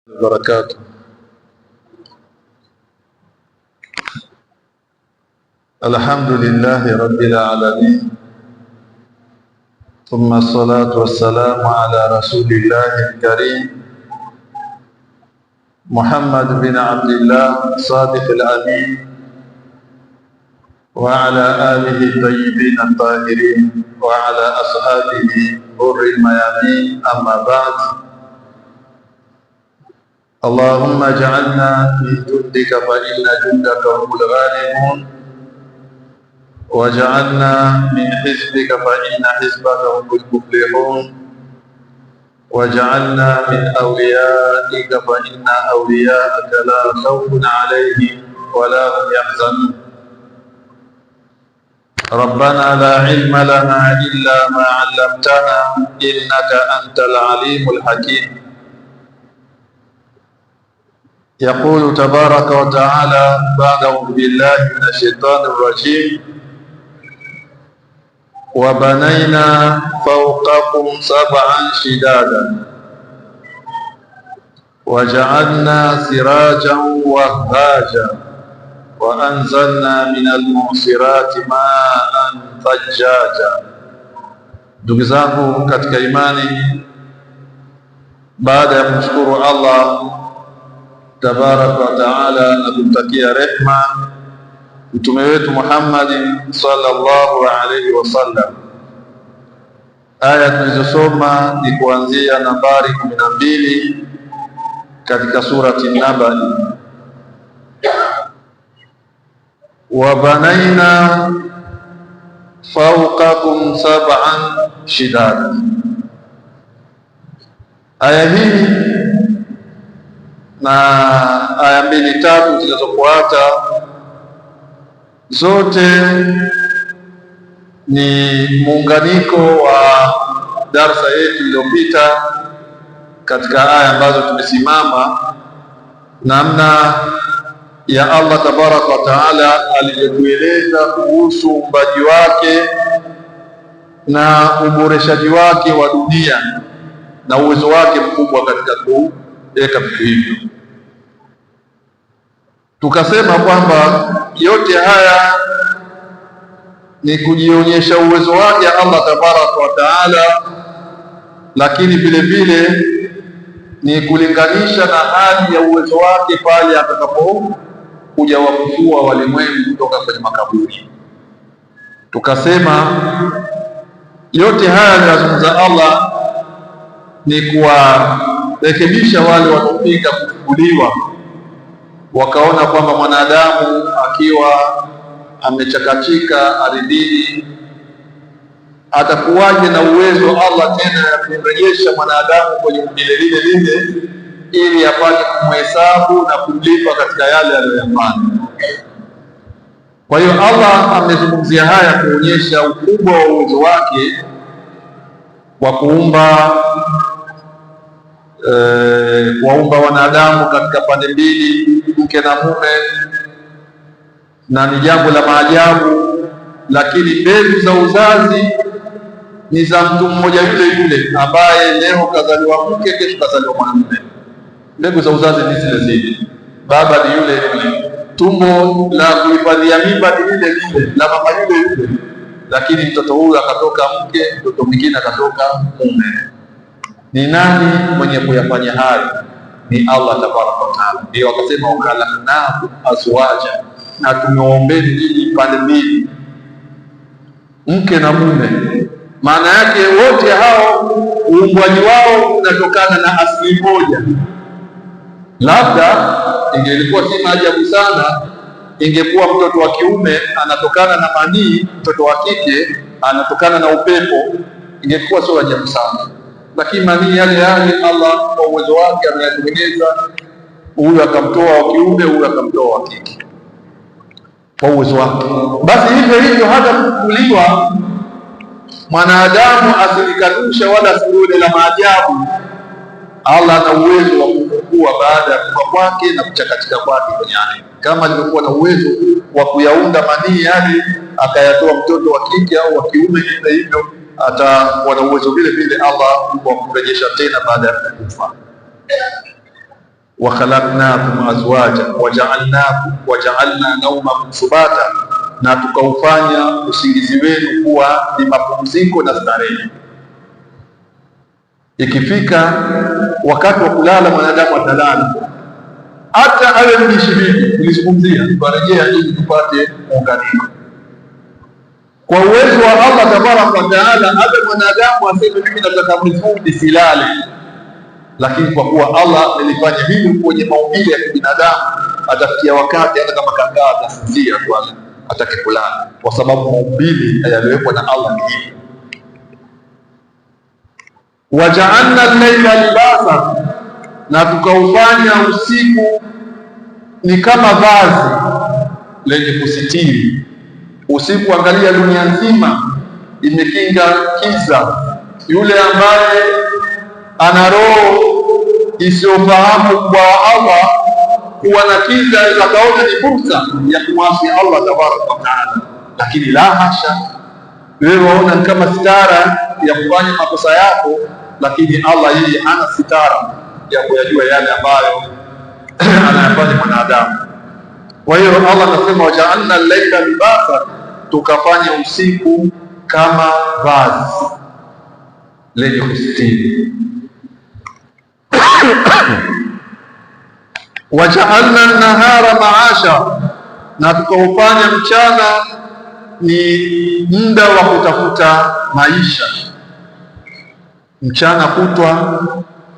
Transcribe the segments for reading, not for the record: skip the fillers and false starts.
وبركاته. الحمد لله رب العالمين، ثم الصلاة والسلام على رسول الله الكريم محمد بن عبد الله صادق الأمين وعلى آله الطيبين الطاهرين وعلى أصحابه غر الميامين، أما بعد. اللهم اجعلنا في جندك فإن جندك هم الغالبون، واجعلنا من حزبك فإن حزبك هم المفلحون، واجعلنا من أوليائك فإن أولياءك لا خوف عليهم ولا هم يحزنون. ربنا لا علم لنا إلا ما علمتنا إنك أنت العليم الحكيم. يقول تبارك وتعالى بعد أعوذ بالله من الشيطان الرجيم: وبنينا فوقكم سبعا شدادا وجعلنا سراجا وهاجا وأنزلنا من المعصرات ماء ثجاجا. Ndugu zangu katika imani, baada ya kumshukuru Allah tabaraka wa taala na kumtakia rehma mtume wetu Muhammad sallallahu alaihi wasallam, aya tulizosoma ni kuanzia nambari 12 katika surati Naba. Wabanaina fawqakum sab'an shidada. Aya hii na aya 2-3 zinazofuata zote ni muunganiko wa darsa yetu iliyopita katika aya ambazo tumesimama, namna ya Allah tabaraka wa taala alivyotueleza kuhusu uumbaji wake na uboreshaji wake wa dunia na uwezo wake mkubwa katika kuweka vitu hivyo. Tukasema kwamba yote haya ni kujionyesha uwezo wake Allah tabaraka wa taala, lakini vile vile ni kulinganisha na hali ya uwezo wake pale atakapokuja wafufua walimwengu kutoka kwenye makaburi. Tukasema yote haya yanazungumza Allah ni kuwarekebisha wale wanaopinga kufufuliwa, wakaona kwamba mwanadamu akiwa amechakachika ardhini atakuwaje na uwezo Allah tena ya kumrejesha mwanadamu kwenye umbile lile lile ili apate kumhesabu na kumlipa katika yale aliyoyafanya. Kwa hiyo Allah amezungumzia haya kuonyesha ukubwa wa uwezo wake wa kuwaumba wanadamu katika pande mbili, mke na mume, na ni jambo la maajabu, lakini mbegu za uzazi ni za mtu mmoja yule yule ambaye leo kazaliwa mke, kesho kazaliwa mwanamume. Mbegu za uzazi ni zile zile, baba ni yule yule, tumbo la kuhifadhia mimba ni lile lile la mama yule yule, lakini mtoto huyu akatoka mke, mtoto mwingine akatoka mume. Ni nani mwenye kuyafanya haya? Ni Allah tabaraka wa taala. Ndio akasema wakhalaqnakum azwaja, na tumeombeni nyinyi pande mbili, mke na mume. Maana yake wote hao uumbwaji wao unatokana na asili moja. Labda ingelikuwa si maajabu sana ingekuwa mtoto wa kiume anatokana na manii, mtoto wa kike anatokana na upepo, ingekuwa sio ajabu sana. Lakini manii yale yale Allah kwa uwezo wake ameyatengeneza, huyu akamtoa wa kiume, huyu akamtoa wa kike kwa uwezo wake. Basi hivyo hivyo hata kufufuliwa mwanadamu asilikanusha wala asione la maajabu. Allah ana uwezo wa kufufua baada ya kufa kwake na kuchakatika kwake kwenye ardhi, kama alivyokuwa na uwezo wa kuyaunda manii yale akayatoa mtoto wa kike au wa kiume. Hivyo atakuwa na uwezo vile vile Allah wa kurejesha tena baada ya kufa. wa khalaqnakum azwaja waja'alna nawmakum subata, na tukaufanya usingizi wenu kuwa ni mapumziko na starehe. Ikifika wakati wa kulala, mwanadamu atalala, hata awe mbishi vipi. Nilizungumzia tutarejea ili tupate muunganiko kwa uwezo wa Allah tabaraka wa taala. Hata mwanadamu aseme mimi nataka mwezi nisilale, lakini kwa kuwa Allah amelifanya hivi kwenye maumbile ya kibinadamu, atafikia wakati hata kama kakaa atasinzia tu, atake kulala, kwa sababu maumbile yaliyowekwa na Allah ni hivi. Waja'alna al-layla libasa, na tukaufanya usiku ni kama vazi lenye kusitiri. Usiku, angalia, dunia nzima imekinga kiza. Yule ambaye ana roho isiyofahamu kwa Allah kuwa na kiza, akaona ni fursa ya kumwasi Allah tabaraka wa taala, lakini la hasha, wewe waona kama sitara ya kufanya makosa yako, lakini Allah yeye hana sitara ya kuyajua yale ambayo anayafanya mwanadamu. Kwa hiyo Allah anasema waja'alna al-layla libasa, tukafanya usiku kama vazi lenye kusitiri. Waja'alna an-nahara ma'asha, na tukaufanya mchana ni muda wa kutafuta maisha. Mchana kutwa,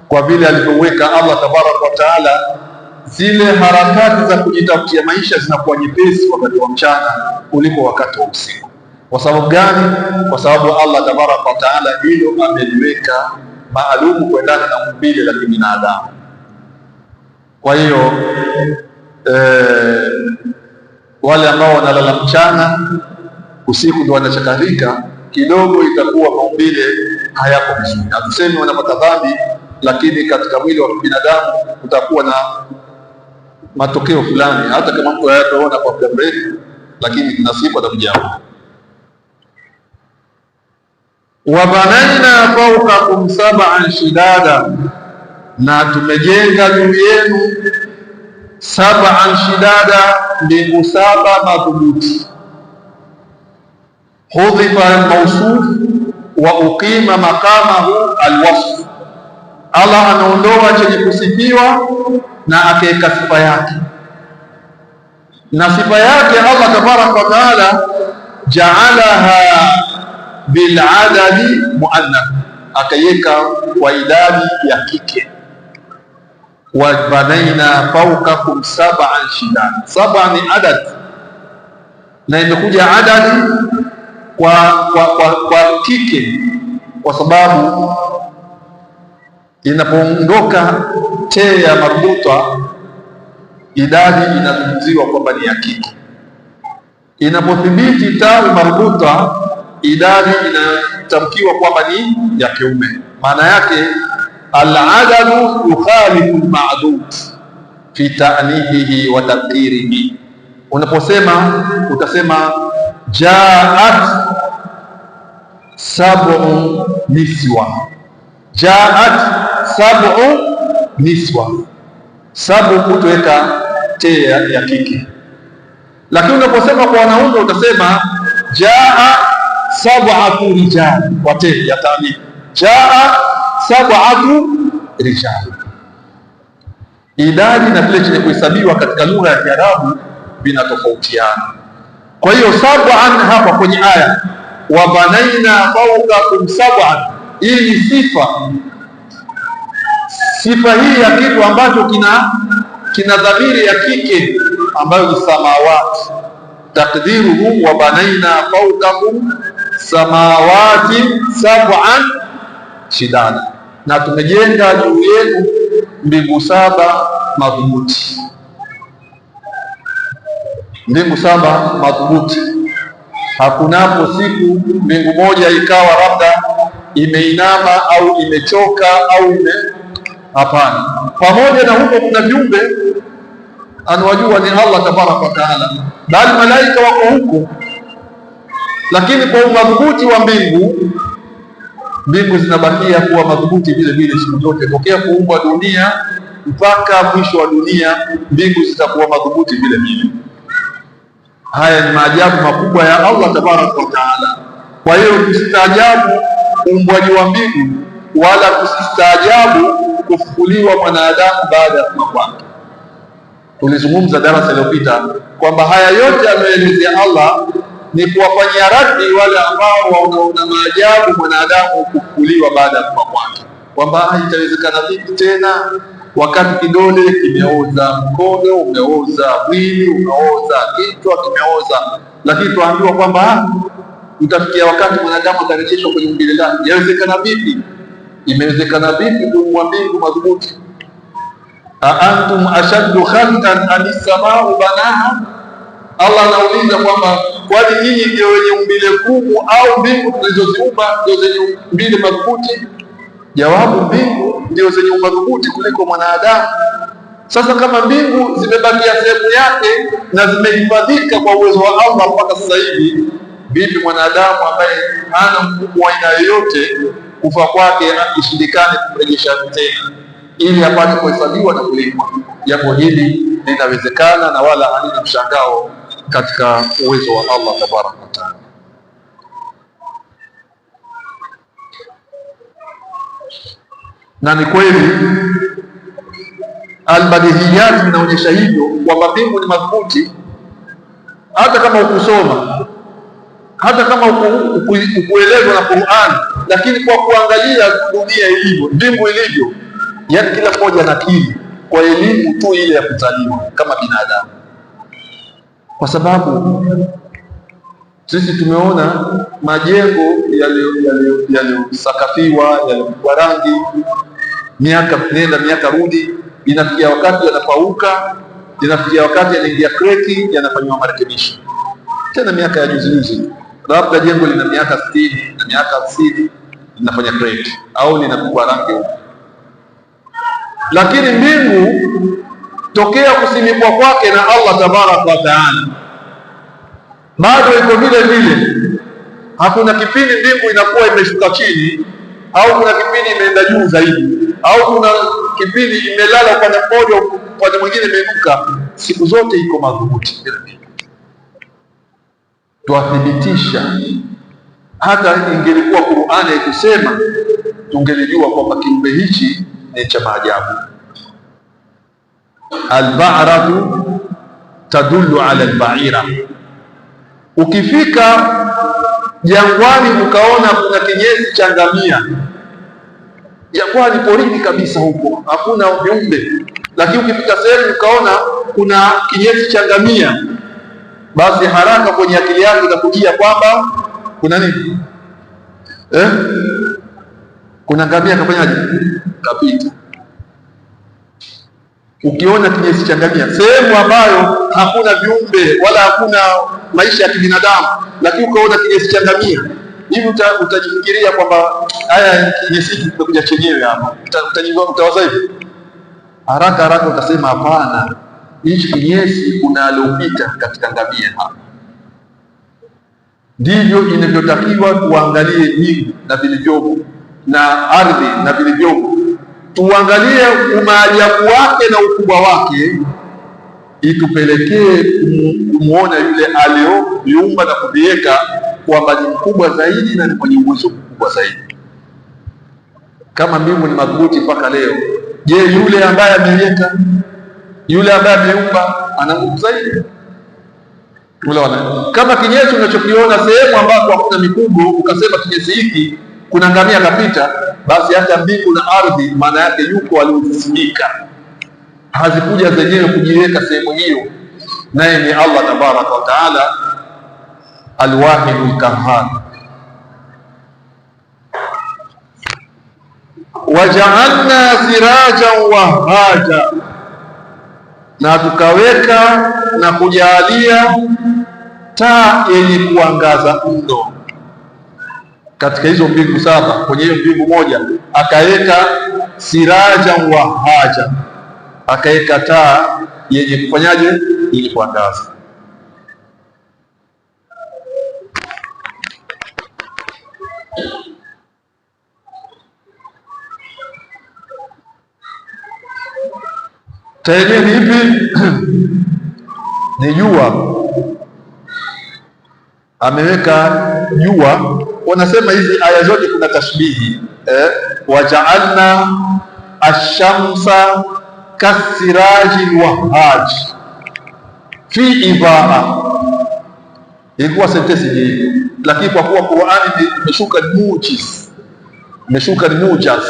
kwa vile alivyoweka Allah tabaraka wa taala, zile harakati za kujitafutia maisha zinakuwa nyepesi wakati wa mchana kuliko wakati wa usiku. Kwa sababu gani? Kwa sababu Allah tabaraka wa taala hilo ameliweka maalumu kuendana na umbile la kibinadamu. Kwa hiyo wale ambao wanalala mchana, usiku ndio wanachakarika kidogo, itakuwa maumbile hayako vizuri. Hatusemi wanapata dhambi, lakini katika mwili wa binadamu utakuwa na matokeo fulani, hata kama mtu hayataona kwa muda mrefu, lakini kuna siku atakuja. Wa banaina fawqakum sab'an shidada, na tumejenga juu yenu sab'an shidada, mbingu saba madhubuti. Hudhifa al-mawsuf wa uqima maqamahu al-wasf, Allah anaondoa chenye kusifiwa na akaweka sifa yake, na sifa yake Allah tabaraka wa taala jaalaha biladadi muannath, akaiweka kwa idadi ya kike. Wa banaina fawqakum sab'an shidada, saba ni adad, na imekuja adadi kwa kike, kwa sababu inapoondoka te ya marbuta, idadi inazungumziwa kwamba ni ya kike. Inapothibiti ta marbuta, idadi inatamkiwa kwamba ni ya kiume. Maana yake al-adadu yukhalifu al-ma'dud fi ta'nihihi wa tadhkirihi. Unaposema utasema jaat sab'u niswa, jaat sab'u niswa, sabu kutoweka te ya kike. Lakini unaposema kwa wanaume utasema jaa sab'atu rijal, kwa te ya tani, jaa sab'atu rijal. Idadi na vile chenye kuhesabiwa katika lugha ya Kiarabu vinatofautiana. Kwa hiyo sab'an hapa kwenye aya wa banaina fawqakum sab'an, hii ni sifa hii ya kitu ambacho kina dhamiri ya kike ambayo ni samawati. Takdiruhu wa banaina fawqakum samawati sab'an shidada, na tumejenga juu yenu mbingu saba madhubuti. Mbingu saba madhubuti, hakunapo siku mbingu moja ikawa labda imeinama au imechoka au hapana. Pamoja na huko kuna viumbe anawajua ni Allah tabaraka wa taala, bali malaika wako huko, lakini kwa umadhubuti wa mbingu zinabakia kuwa madhubuti vile vile siku zote tokea kuumbwa dunia mpaka mwisho wa dunia, mbingu zitakuwa madhubuti vile vile. Haya ni maajabu makubwa ya Allah tabaraka wa taala. Kwa hiyo tusistaajabu uumbwaji wa mbingu, wala tusistaajabu kufufuliwa mwanadamu baada ya kufa kwake. Tulizungumza darasa iliyopita kwamba haya yote ameelezea Allah ni kuwafanyia raddi wale ambao wanaona maajabu mwanadamu kufufuliwa baada ya kufa kwake, kwamba itawezekana vipi tena wakati kidole kimeoza, mkono umeoza, mwili umeoza, kichwa kimeoza, lakini tuambiwa kwamba utafikia wakati mwanadamu atarejeshwa kwenye umbile lake. Yawezekana vipi? Imewezekana vipi kuumwa mbingu madhubuti? Aantum ashaddu khalqan amis samau banaha. Allah anauliza kwamba kwani nyinyi ndio wenye umbile gumu au mbingu tulizoziumba ndio zenye umbile madhubuti? Jawabu, mbingu ndio zenye umadhubuti kuliko mwanadamu. Sasa kama mbingu zimebakia sehemu yake na zimehifadhika kwa uwezo wa Allah mpaka sasa hivi, vipi mwanadamu ambaye hana mfumo wa aina yoyote kufa kwake ishindikane kumrejesha tena ili apate kuhesabiwa na kulipwa? Jambo hili linawezekana na wala halina mshangao katika uwezo wa Allah tabaraka wa taala. Na ni kweli albadihiyat inaonyesha hivyo kwamba mbingu ni madhubuti. Hata kama ukusoma, hata kama ukuelezwa na Qur'an, lakini kwa kuangalia dunia ilivyo, mbingu ilivyo, yani kila mmoja anakiri kwa elimu tu ile ya kuzaliwa kama binadamu, kwa sababu sisi tumeona majengo yaliyosakafiwa, yaliyopigwa rangi, miaka nenda miaka rudi, inafikia wakati yanapauka, inafikia wakati yanaingia kreki, yanafanywa marekebisho. Tena miaka ya juzi, labda jengo lina miaka 60 na miaka 50, linafanya kreki au linapigwa rangi. Lakini mbingu tokea kusimikwa kwake na Allah tabaraka wa taala bado iko vile vile. Hakuna kipindi mbingu inakuwa imeshuka chini, au kuna kipindi imeenda juu zaidi, au kuna kipindi imelala upande mmoja upande mwingine imeinuka. Siku zote iko madhubuti vile vile. Twathibitisha hata ingelikuwa Qur'ani ikusema, tungelijua kwamba kiumbe hichi ni cha maajabu. Al-ba'ratu tadullu ala al-ba'ira. Ukifika jangwani ukaona kuna kinyesi cha ngamia, jangwani porini kabisa, huko hakuna viumbe, lakini ukifika sehemu ukaona kuna kinyesi cha ngamia, basi haraka kwenye akili yako itakujia kwamba kuna nini? Kuna ngamia kafanyaje? Kapita. Ukiona kinyesi cha ngamia sehemu ambayo hakuna viumbe wala hakuna maisha ya kibinadamu, lakini ukaona kinyesi cha ngamia hivi, utajifikiria kwamba haya kinyesi hiki kimekuja chenyewe hapa? Utawaza hivi haraka utasema hapana, hichi kinyesi kuna aliopita katika ngamia hapa. Ndivyo inavyotakiwa tuangalie mbingu na vilivyomo na ardhi na vilivyomo, tuangalie umaajabu wake na ukubwa wake, itupelekee kumuona yule aliyoviumba na kuviweka kwamba ni mkubwa zaidi na ni mwenye uwezo mkubwa zaidi. Kama mbingu ni madhubuti mpaka leo, je, yule ambaye ameiweka, yule ambaye ameumba ana nguvu zaidi? Unaona, kama kinyesi unachokiona sehemu ambapo hakuna mifugo, ukasema kinyesi hiki kuna ngamia kapita, basi hata mbingu na ardhi maana yake yuko aliozisimika, hazikuja zenyewe kujiweka sehemu hiyo, naye ni Allah tabaraka wa taala alwahidul qahhar. Waja'alna sirajan wahaja, na tukaweka na kujalia taa yenye kuangaza mno katika hizo mbingu saba. Kwenye hiyo mbingu moja akaweka sirajan wahaja, akaweka taa yenye kufanyaje? Ili kuangaza. Taenyewe ni ipi? Ni jua. Ameweka jua. Wanasema hizi aya zote kuna tashbihi waja'alna ash-shamsa kasiraji wahaj fi idaa. Ilikuwa sentensi hii, lakini kwa kuwa Qur'ani imeshuka ni mujaz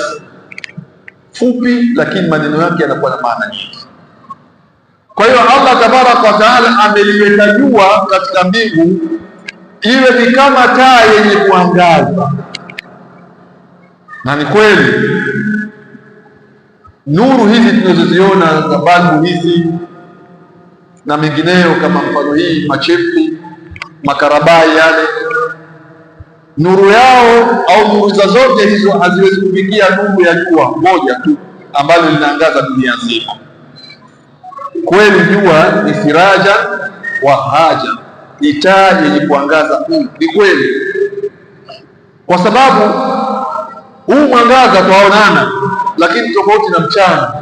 fupi, lakini maneno yake yanakuwa na maana nyingi. Kwa hiyo Allah tabaraka wa taala ameliweka jua katika mbingu iwe ni kama taa yenye kuangaza, na ni kweli nuru hizi tunazoziona za balbu hizi na mengineyo kama mfano hii machefi, makarabai yale, nuru yao au nuru za zote hizo haziwezi kufikia nuru ya jua moja tu ambalo linaangaza dunia nzima. Kweli jua ni siraja wa haja, ni taa yenye kuangaza. Ni kweli, kwa sababu huu mwangaza twaonana, lakini tofauti na mchana.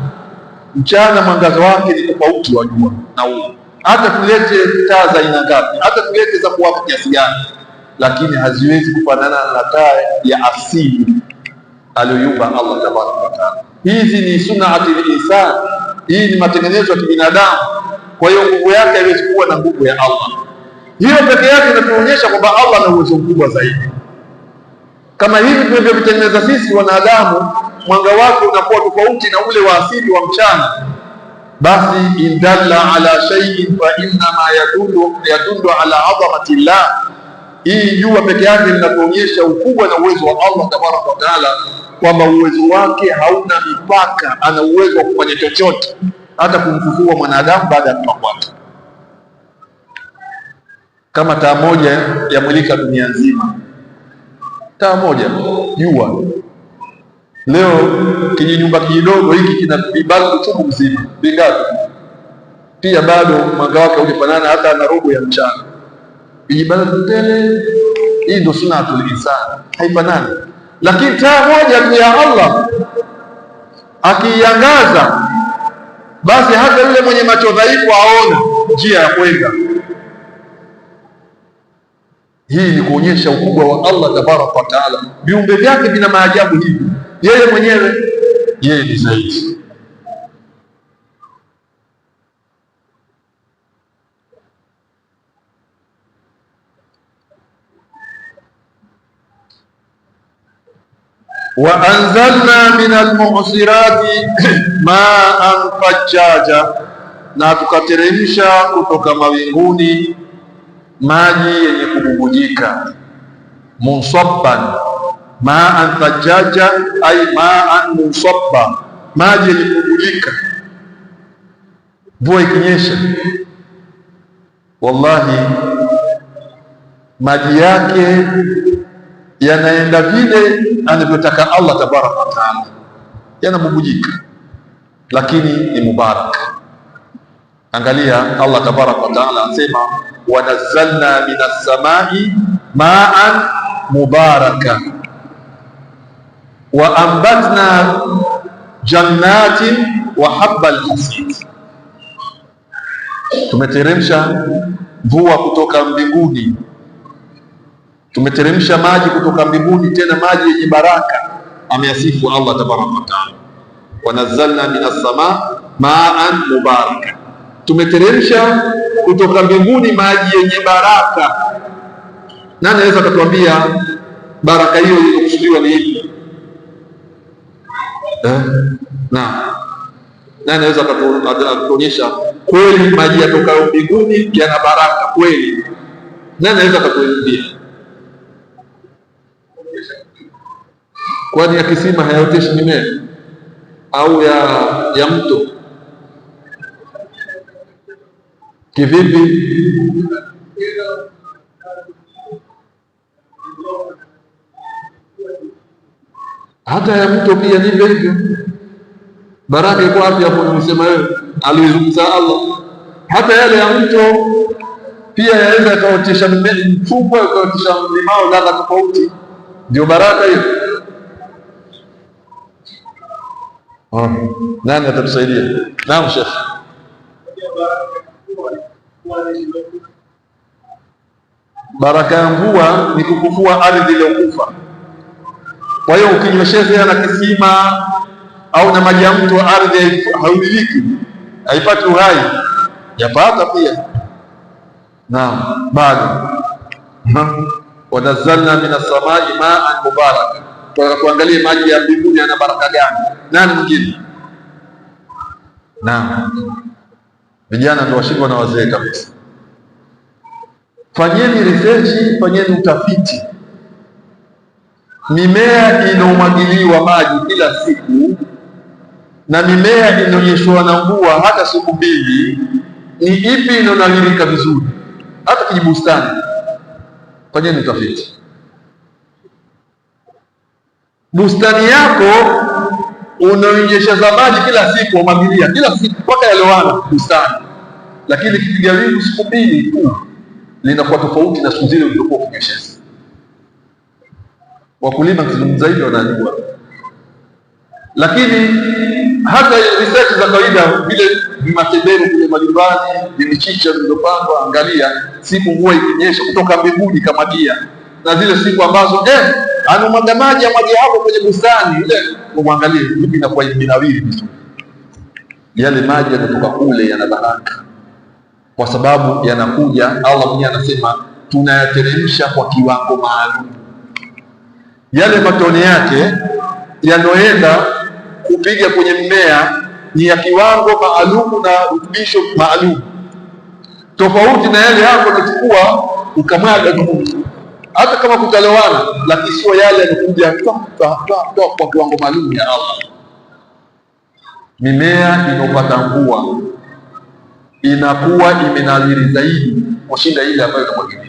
Mchana mwangaza wake ni tofauti wa jua na huu. Hata tulete taa za aina ngapi, hata tulete za kuwaka kiasi gani, lakini haziwezi kufanana na taa ya asili aliyoumba Allah tabaraka wa taala. Hizi ni sunnatul insan, hii ni matengenezo ya kibinadamu. Kwa hiyo nguvu yake haiwezi kuwa na nguvu ya Allah. Hiyo peke yake inatuonyesha kwamba Allah ana uwezo mkubwa zaidi. Kama hivi tunavyovitengeneza sisi wanadamu, mwanga wake unakuwa tofauti na ule wa asili wa mchana, basi indalla ala shay'in fa inna ma yadullu ala azamati llah. Hii jua peke yake linatuonyesha ukubwa na uwezo wa Allah tabaraka wa taala, kwamba uwezo wake hauna mipaka. Ana uwezo wa kufanya chochote, hata kumfufua mwanadamu baada ya kufa kwake. Kama taa moja yamulika dunia nzima, taa moja jua. Leo kijinyumba kidogo hiki kina vibalbu chungu mzima vingapi, pia bado mwanga wake haujafanana hata na robo ya mchana. Vijibalbu tele, hii ndio sunnatul insan, haifanani. Lakini taa moja tu ya Allah akiiangaza, basi hata yule mwenye macho dhaifu aona njia ya kwenda. Hii ni kuonyesha ukubwa wa Allah tabaraka wa taala. Viumbe vyake vina maajabu hivi, yeye mwenyewe yeye ni zaidi. Wa anzalna min almu'sirati ma'an fajjaja, na tukateremsha kutoka mawinguni maji yenye kububujika. Munsabban ma'an fajjaja ay ma'an munsabba, maji yenye kububujika. Mvua ikinyesha, wallahi maji yake yanaenda vile anavyotaka Allah tabaraka wa taala, yanabubujika, lakini ni mubarak. Angalia, Allah tabaraka wa taala anasema wanazzalna minas samai ma'an mubaraka wa ambatna jannatin wa habbal hasid. Tumeteremsha mvua kutoka mbinguni, tumeteremsha maji kutoka mbinguni, tena maji yenye baraka. Ameyasifu Allah tabaraka wa taala, wanazzalna minas samaa ma'an mubaraka, tumeteremsha kutoka mbinguni maji yenye baraka. Nani anaweza kutuambia baraka hiyo iliyokusudiwa ni ipi? Nani anaweza kutuonyesha kweli maji yatokayo mbinguni yana baraka kweli? Nani anaweza kutuambia? Kwani ya kisima hayaoteshi mimea au ya mto? Kivipi? Hata ya mto pia ni hivyo. Baraka iko wapi hapo? Unasema wewe, alizungumza Allah. Hata yale ya mto pia yaweza yakaotesha mfuko, yakaotesha limao ladha tofauti, ndio baraka hiyo. Nani atatusaidia? Naam Sheikh. Baraka ya mvua ni kukufua ardhi iliyokufa. Kwa hiyo ukinyweshezea na kisima au na maji ya mto, ardhi haumiliki, haipati uhai. Yapata pia na bado wanazalna minas samai maan mubaraka. Tuangalie maji ya mbinguni yana baraka gani? Nani mwingine? Na vijana ndio washindwa na wazee kabisa. Fanyeni research, fanyeni utafiti. Mimea inaumwagiliwa maji kila siku na mimea inaonyeshwa na mvua hata siku mbili, ni ipi inonawirika vizuri? Hata kwenye bustani fanyeni utafiti. Bustani yako unaonyesha za maji kila siku, umwagilia kila siku mpaka yalowana bustani, lakini kipiga wingu siku mbili tu linakuwa tofauti na siku zile ulizokuwa ukinyesheza. Wakulima kizungumza hivyo wanajua, lakini hata research za kawaida vile vimatembele kule majumbani, vimichicha vilivyopandwa, angalia siku mvua ikinyesha kutoka mbinguni kamwagia, na zile siku ambazo anamwaga maji amwagia hapo kwenye bustani ile, umwangalie vipi inakuwa inawiri vizuri. Yale maji yanatoka kule yana baraka, kwa sababu yanakuja, Allah mwenyewe anasema tunayateremsha kwa kiwango maalum. Yale matone yake yanoenda kupiga kwenye mmea ni ya kiwango maalum na rutubisho maalum, tofauti na yale hapo unachukua ukamwaga tu, hata kama kutalewana, lakini sio yale yanakuja kwa kiwango maalum ya Allah. Mimea inopata mvua inakuwa imenawiri zaidi kushinda ile ambayo inamwagiliwa,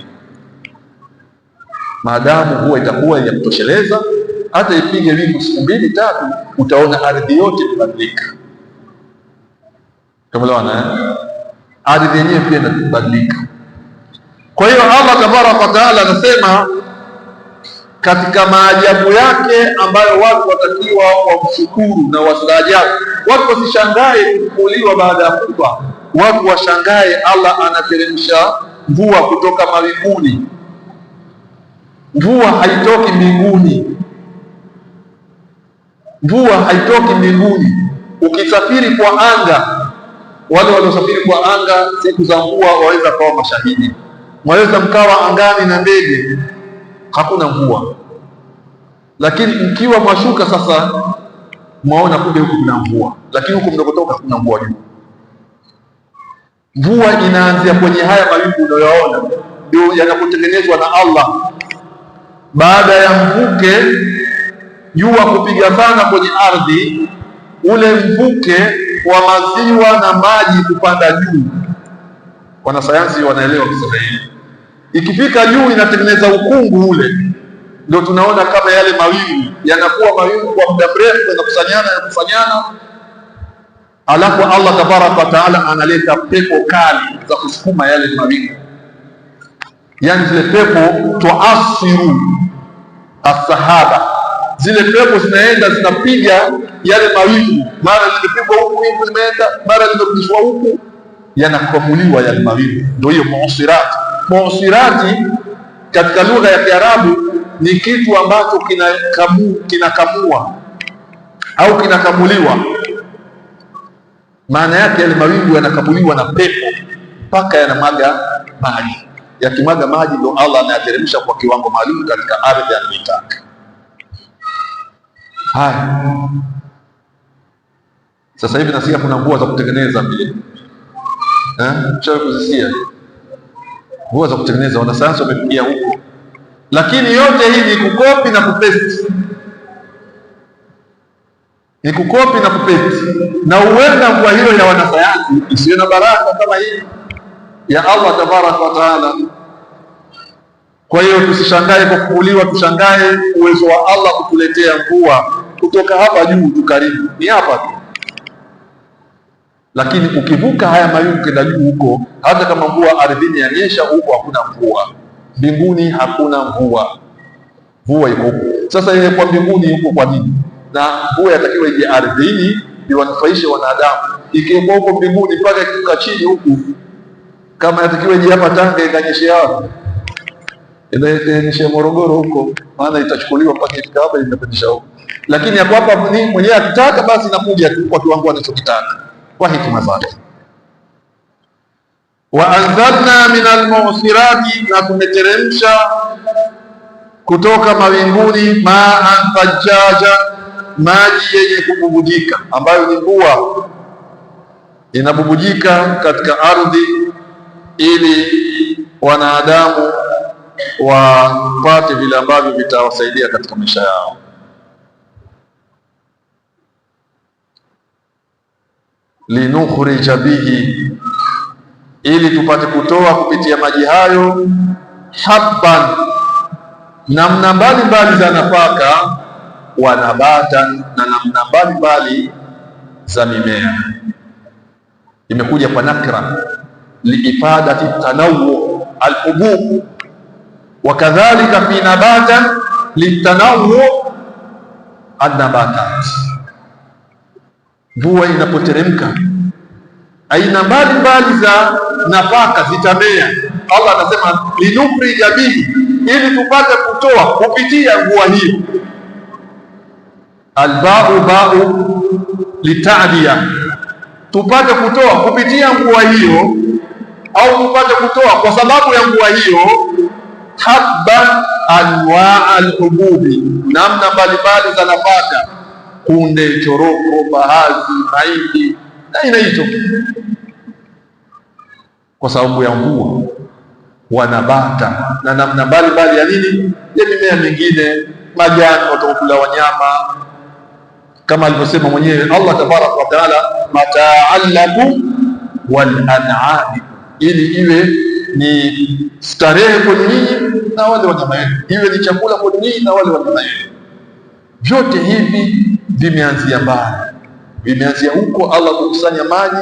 maadamu huwa itakuwa ya kutosheleza. Hata ipige wingu siku mbili tatu, utaona ardhi yote imebadilika. Tumeelewana? Ardhi yenyewe pia inabadilika. Kwa hiyo Allah tabaraka wa taala anasema katika maajabu yake ambayo watu watakiwa wamshukuru na wastaajabu. Watu wasishangae kufufuliwa baada ya kufa, watu washangae Allah anateremsha mvua kutoka mawinguni. Mvua haitoki mbinguni, mvua haitoki mbinguni. Ukisafiri kwa anga, wale waliosafiri kwa anga siku za mvua waweza kuwa mashahidi. Mwaweza mkawa angani na ndege, hakuna mvua, lakini mkiwa mwashuka sasa mwaona kumbe huku kuna mvua, lakini huku mnakotoka hakuna mvua juu. Mvua inaanzia kwenye haya mawingu unayoona, ndio yanapotengenezwa na Allah. Baada ya mvuke jua kupiga sana kwenye ardhi, ule mvuke wa maziwa na maji kupanda juu. Wanasayansi wanaelewa kusema hivi, ikifika juu inatengeneza ukungu ule, ndio tunaona kama yale mawingu yanakuwa mawingu kwa muda mrefu, yanakusanyana, alafu Allah tabaraka wa taala analeta pepo kali za kusukuma yale mawingu, yani zile pepo tuasiru as-sahaba, zile pepo zinaenda zinapiga yale mawingu, mara limepigwa huku wingu limeenda, mara limerudishwa huku, yanakamuliwa yale mawingu. Ndio hiyo muusirati. Muusirati katika lugha ya Kiarabu ni kitu ambacho kinakamua au kinakamuliwa. Maana yake yale mawingu yanakamuliwa na pepo mpaka yanamwaga maji. Yakimwaga maji ndio Allah anayateremsha kwa kiwango maalum katika ardhi anayotaka. Haya, sasa hivi nasikia kuna mvua za kutengeneza vile, mshawahi kuzisikia mvua za kutengeneza? Wanasayansi wamefikia huko, lakini yote hii ni kukopi na kupesti, ni kukopi na kupesti. Na huenda mvua hiyo ya wanasayansi isiyo na baraka kama hii ya Allah tabaraka wa taala. Kwa hiyo tusishangae kwa kufufuliwa, tushangae uwezo wa Allah kutuletea mvua kutoka hapa juu tu, karibu ni hapa tu. Lakini ukivuka haya mawingu kwenda juu huko, hata kama mvua ardhini yanyesha, huko hakuna mvua. Mbinguni hakuna mvua, mvua iko huko. Sasa yeye kwa mbinguni huko kwa nini? Na mvua yatakiwa ije ardhini iwanufaishe wanadamu. Ikiwa huko mbinguni mpaka ikifika chini huku Kama yatakiwa ije hapa Tanga ikanyeshe hapa, nyeshe Morogoro huko, maana itachukuliwa mpaka ifika hapa inapandisha huko. Lakini hapo hapa mwenyewe akitaka basi inakuja kwa kiwango anachokitaka kwa hikima zake. Wa anzalna min almu'sirati, na tumeteremsha kutoka mawinguni, ma'an thajjaja, maji yenye kububujika, ambayo ni mvua inabubujika katika ardhi ili wanadamu wapate vile ambavyo vitawasaidia katika maisha yao. Linukhrija bihi, ili tupate kutoa kupitia maji hayo, habban, namna mbalimbali za nafaka, wa nabatan, na namna mbalimbali za mimea. Imekuja kwa nakra liifadati tanawu alhubub, wa kadhalika fi nabatan litanawu annabatat. Mvua inapoteremka aina mbalimbali za nafaka zitamea. Allah anasema linukhrija bihi, ili tupate kutoa kupitia mvua hiyo. Albau bau litadiya, tupate kutoa kupitia mvua hiyo, au tupate kutoa kwa sababu ya mvua hiyo. Habban anwaa alhububi, namna mbalimbali za nafaka, kunde, choroko, bahazi, mahindi na aina hizo, kwa sababu ya mvua. Wanabata, na namna mbalimbali ya nini, ya mimea mingine, majani watakula wanyama, kama alivyosema mwenyewe Allah tabaraka wa taala, mataan lakum wal an'am, ili iwe ni starehe kwa nyinyi na wale wanyama wenu, iwe ni chakula kwa nyinyi na wale wanyama wenu. Vyote hivi vimeanzia mbali, vimeanzia huko Allah kukusanya maji,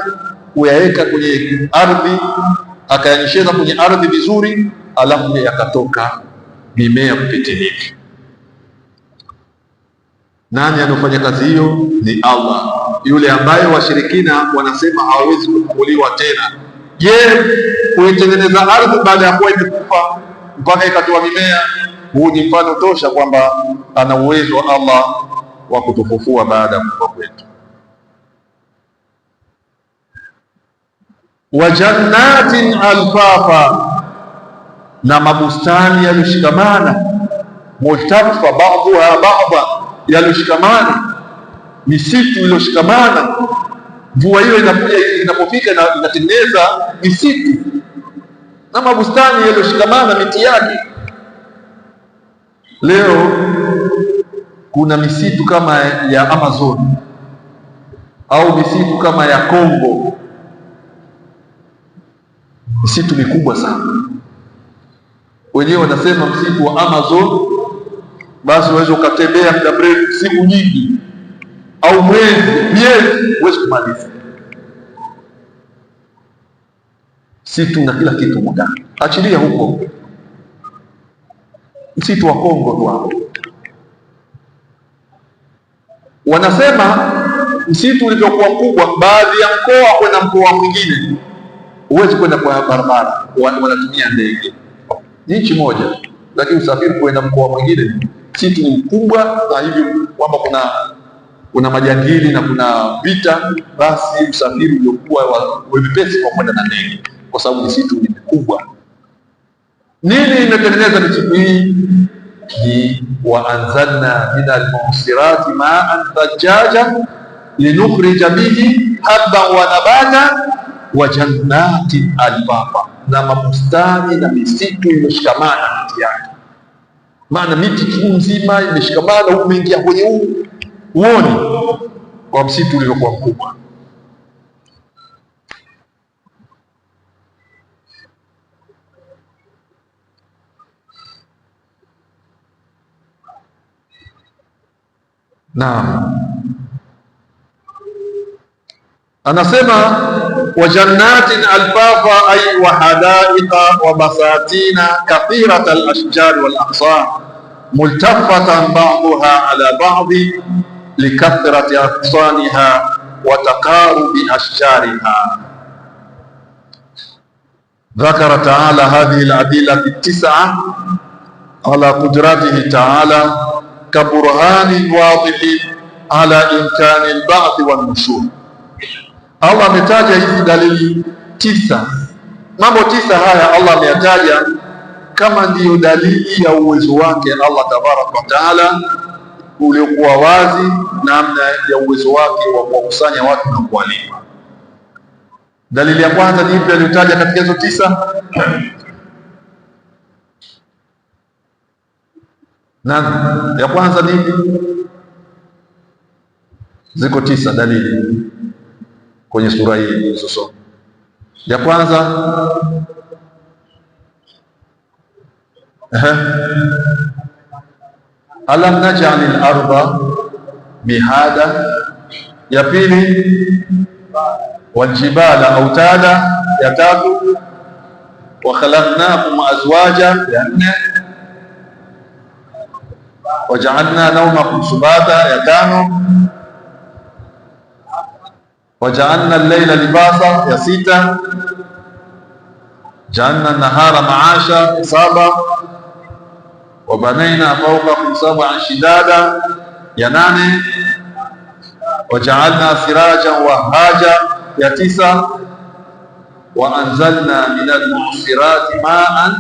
kuyaweka kwenye ardhi, akayanyesheza kwenye ardhi vizuri, alafu yakatoka mimea kupitia hivi. Nani anafanya kazi hiyo? Ni Allah, yule ambaye washirikina wanasema hawawezi kufufuliwa tena. Je, kuitengeneza ardhi baada ya kuwa imekufa mpaka ikatoa mimea? Huu ni mfano tosha kwamba ana uwezo wa Allah wa kutufufua baada ya kufa kwetu. Wa jannatin alfafa, na mabustani yalishikamana, multafa ba'dha ba'dha, yalishikamana, misitu iliyoshikamana. Mvua hiyo inakuja, inapofika na inatengeneza misitu na mabustani yaliyoshikamana miti yake. Leo kuna misitu kama ya Amazon au misitu kama ya Kongo, misitu mikubwa sana. Wenyewe wanasema msitu wa Amazon basi unaweza ukatembea muda mrefu, siku nyingi au miezi, huwezi kumaliza. Msitu na kila kitu muda, achilia huko msitu wa Kongo tu hapo. Wanasema msitu ulivyokuwa mkubwa, baadhi ya mkoa kwenda mkoa mwingine huwezi kwenda kwa barabara, wanatumia ndege. Nchi moja, lakini usafiri kwenda mkoa mwingine, msitu ni mkubwa, na hivyo kwamba kuna majangili na kuna vita, basi usafiri uliokuwa wepesi kwa kwenda na ndege, kwa sababu misitu ni mikubwa. Nini imetengeneza misitu hii? Ni wa anzalna min almu'sirati ma'an thajjaja linukhrija bihi habban wa nabata wa jannatin alfafa, na mabustani na misitu imeshikamana miti yake. Maana miti nzima imeshikamana, umeingia kwenye uoni kwa msitu uliokuwa mkubwa. Naam, anasema wa jannatin alfafa, ay wa hadaiqa wa basatina kathirat alashjar wal aqsar multafatan ba'daha ala ba'd likathrati aqsaniha wa taqarubi ashjariha. ذكر تعالى هذه الأدلة التسعة على قدرته تعالى كبرهان واضح على إمكان البعث والنشور. Allah ametaja hizi dalili tisa, mambo tisa haya Allah ameyataja kama ndiyo dalili ya uwezo wake Allah tabaraka wa taala uliokuwa wazi, namna ya uwezo wake wa kuwakusanya watu na kuwalipa. Dalili ya kwanza ni ipi aliyotaja katika hizo tisa? Nani ya kwanza ni ipi? Ziko tisa dalili kwenye sura hii iliyosoma. Ya kwanza alam naj'alil arda mihada. Ya pili waljibala autada. Ya tatu wa khalaqnakum azwaja. Ya nne waja'alna nawmakum subata. Ya tano waja'alna al-layla libasa. Ya sita ja'alna an-nahara ma'asha. Ya saba wabanaina fawqakum sab'an shidada. Ya nane waja'alna sirajan wahaja. Ya tisa wa anzalna minal mu'sirati ma'an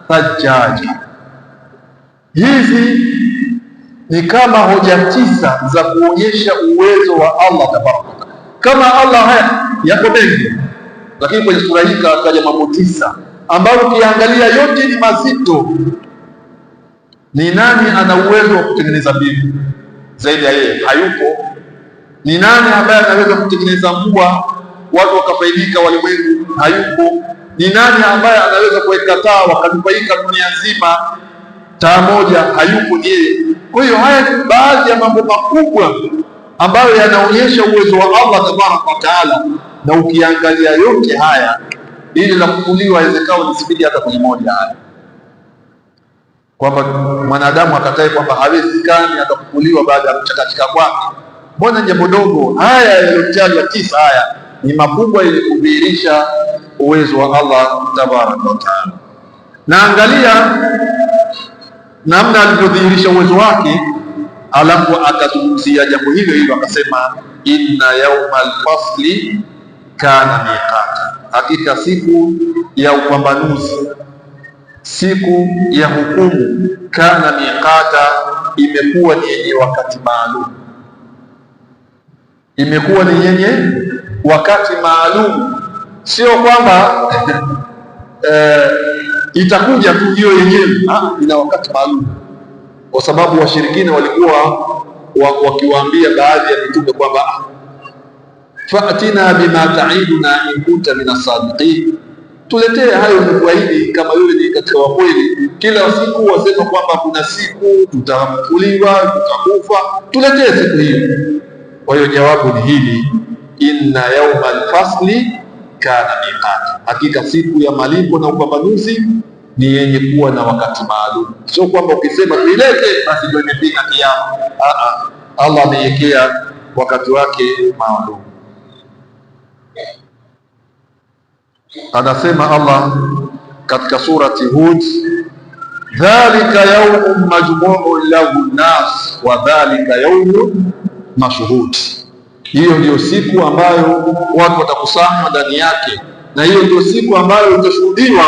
thajjaja. Hizi ni kama hoja tisa za kuonyesha uwezo wa Allah tabaraka. Kama Allah haya yako mengi, lakini kwenye sura hii kataja mambo tisa ambayo ukiangalia yote ni mazito. Ni nani ana uwezo wa kutengeneza mbingu zaidi ya yeye? Hayupo. Ni nani ambaye anaweza kutengeneza mvua watu wakafaidika walimwengu? Hayupo. Ni nani ambaye anaweza kuweka taa wakanufaika dunia nzima taa moja? Hayupo, ni yeye. Kwa hiyo haya ni baadhi ya mambo makubwa ambayo yanaonyesha uwezo wa Allah tabaraka wa taala, na ukiangalia yote haya ili la kufuliwa inawezekana nisibidi hata kwenye moja haya, kwamba mwanadamu akatae kwamba hawezekani atakufuliwa baada ya kuchakatika kwake. Mbona jambo dogo? Haya yaliyotajwa tisa haya ni makubwa ili kudhihirisha uwezo wa Allah tabaraka wa taala. Na angalia namna alivyodhihirisha uwezo wake, alafu akazungumzia jambo hilo hilo akasema, inna yaumal fasli kana miqata, hakika siku ya upambanuzi, siku ya hukumu, kana miqata, imekuwa ni yenye wakati maalum, imekuwa ni yenye wakati maalum. Sio kwamba itakuja tu hiyo yenyewe, ina wakati maalum, kwa sababu washirikina walikuwa wakiwaambia baadhi ya mitume kwamba fa'tina bima ta'iduna in kunta min as-sadiqin, tuletee hayo ulikuahidi kama yule ni katika wakweli. Kila siku wasema kwamba kuna siku tutafufuliwa, tutakufa, tuletee siku hiyo. Kwa hiyo jawabu ni hili, inna yawmal fasli kana miqata, hakika siku ya malipo na upambanuzi ni yenye kuwa na wakati maalum. Sio kwamba ukisema tuilete basi ndio imefika kiyama. Allah ameiwekea wakati wake maalum. Anasema Allah katika surati Hud, dhalika yawmun majmu'un lahu an-nas wa dhalika yawmun mashhud, hiyo ndio siku ambayo watu watakusanywa ndani yake, na hiyo ndio siku ambayo itashuhudiwa.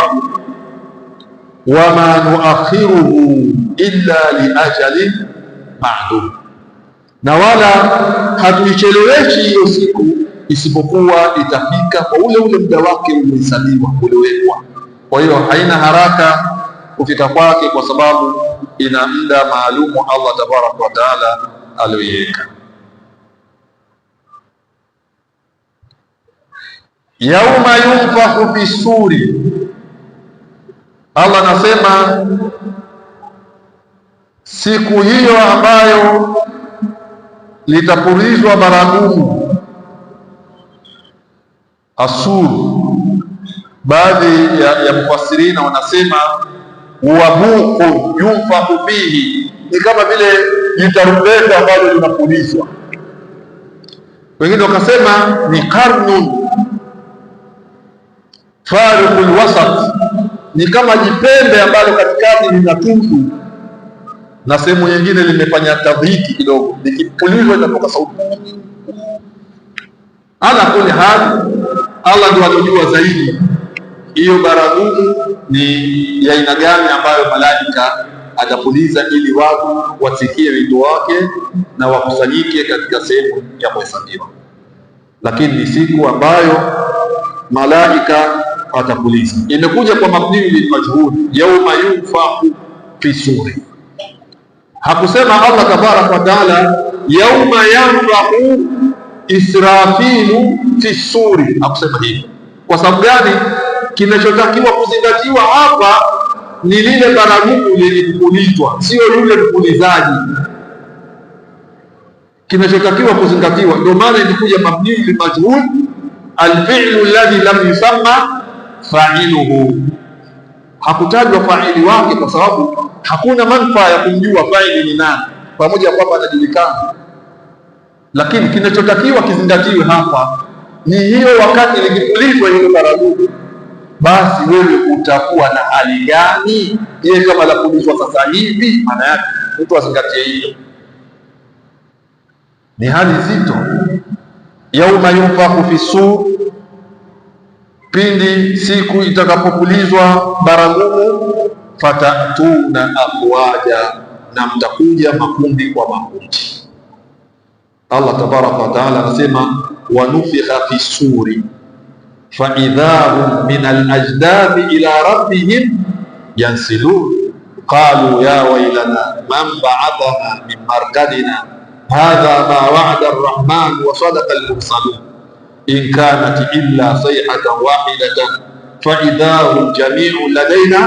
Wama nuakhiruhu illa liajalin ma'dud, na wala hatuicheleweshi hiyo siku isipokuwa itafika kwa ule ule muda wake umehesabiwa, uliowekwa. Kwa hiyo haina haraka kufika kwake, kwa sababu ina muda maalumu Allah tabaraka wa taala aliyoiweka. Yauma yunfakhu fi suri, Allah anasema siku hiyo ambayo litapulizwa baragumu. Asur, baadhi ya mufassirina wanasema wabuqu yunfakhu fihi, ni kama vile jitarumbeta ambalo linapulizwa. Wengine wakasema ni qarnun fariqul wasat, ni kama jipembe ambalo katikati lina tundu na sehemu nyingine limefanya tadhiki kidogo, likipulizwa itatoka sauti. Ala kulli hal, Allah ndiye anajua zaidi hiyo baragumu ni ya aina gani ambayo malaika atapuliza ili watu wasikie wito wake na wakusanyike katika sehemu ya kuhesabiwa. Lakini ni siku ambayo malaika atapuliza. Imekuja kwa mabni lil majhul, yauma yunfakhu fi suri. Hakusema Allah tabaraka wa taala yauma yanfakhu Israfilu fi suri, hakusema hivyo. Kwa sababu gani? Kinachotakiwa kuzingatiwa hapa ni lile baragumu lenye kupulizwa, sio yule mpulizaji. Kinachotakiwa kuzingatiwa, ndio maana ilikuja mabni lil majhul, alfi'lu alladhi lam yusamma fa'iluhu. Hakutajwa fa'ili wake kwa sababu hakuna manufaa ya kumjua fa'ili ni nani, pamoja na kwamba anajulikana. Lakini kinachotakiwa kizingatiwe hapa ni hiyo, wakati likipulizwa hilo baragumu, basi wewe utakuwa na hali gani? Je, kama la pulizwa sasa hivi, maana yake mtu azingatie hiyo, ni hali nzito. Yauma yunfakhu fi sur, pindi siku itakapopulizwa baragumu, fatatuna afwaja, na mtakuja makundi kwa makundi. Allah tabaraka wa taala anasema wanufikha fi suri faidha hum min alajdadi ila rabbihim yansilun qalu ya wailana man ba'athana min markadina hadha ma wa'ada arrahman wa sadaqa almursalun in kanat illa sayhatan wahidatan faidha hum jami'un ladaina